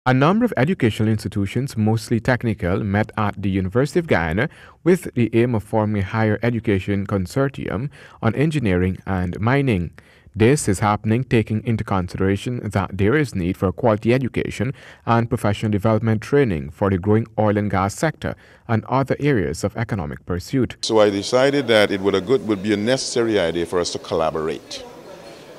A number of educational institutions, mostly technical, met at the University of Guyana with the aim of forming a higher education consortium on engineering and mining. This is happening taking into consideration that there is need for quality education and professional development training for the growing oil and gas sector and other areas of economic pursuit. So I decided that it would be a necessary idea for us to collaborate,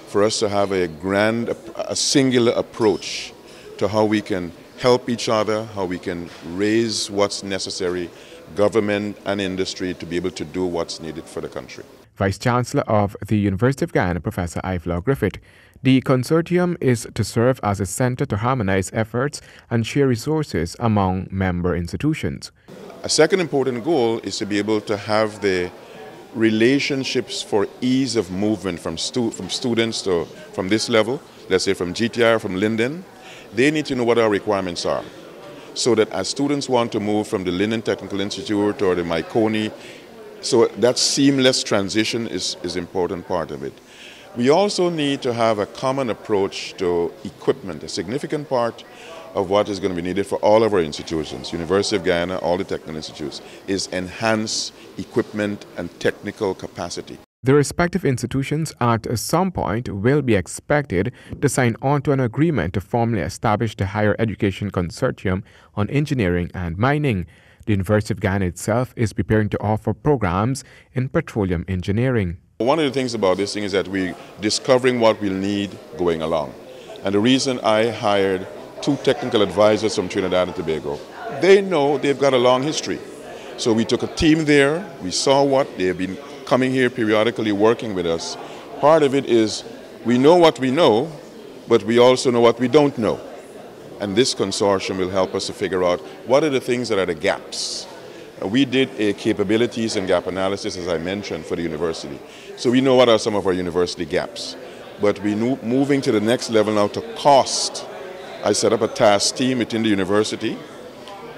for us to have a singular approach to how we can help each other, how we can raise what's necessary, government and industry, to be able to do what's needed for the country. Vice Chancellor of the University of Guyana, Professor Ivelaw Griffith. The consortium is to serve as a center to harmonize efforts and share resources among member institutions. A second important goal is to be able to have the relationships for ease of movement from students from this level, let's say from GTI or from Linden. They need to know what our requirements are, so that as students want to move from the Linden Technical Institute or the Maikoni, so that seamless transition is an important part of it. We also need to have a common approach to equipment. A significant part of what is going to be needed for all of our institutions, University of Guyana, all the technical institutes, is enhanced equipment and technical capacity. The respective institutions at some point will be expected to sign on to an agreement to formally establish the Higher Education Consortium on Engineering and Mining. The University of Guyana itself is preparing to offer programs in petroleum engineering. One of the things about this thing is that we're discovering what we'll need going along. And the reason I hired 2 technical advisors from Trinidad and Tobago, they know they've got a long history. So we took a team there, we saw what they've been coming here periodically working with us. Part of it is we know what we know, but we also know what we don't know. And this consortium will help us to figure out what are the things that are the gaps. We did a capabilities and gap analysis, as I mentioned, for the university. So we know what are some of our university gaps. But we're moving to the next level now to cost. I set up a task team within the university,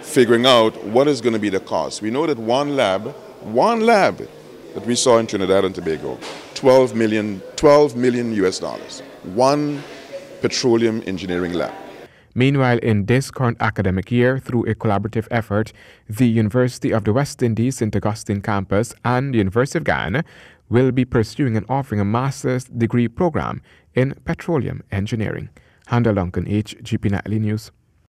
figuring out what is going to be the cost. We know that one lab that we saw in Trinidad and Tobago, 12 million US dollars. One petroleum engineering lab. Meanwhile, in this current academic year, through a collaborative effort, the University of the West Indies St. Augustine campus and the University of Guyana will be pursuing and offering a master's degree program in petroleum engineering. Handel Duncan, HGP Nightly News.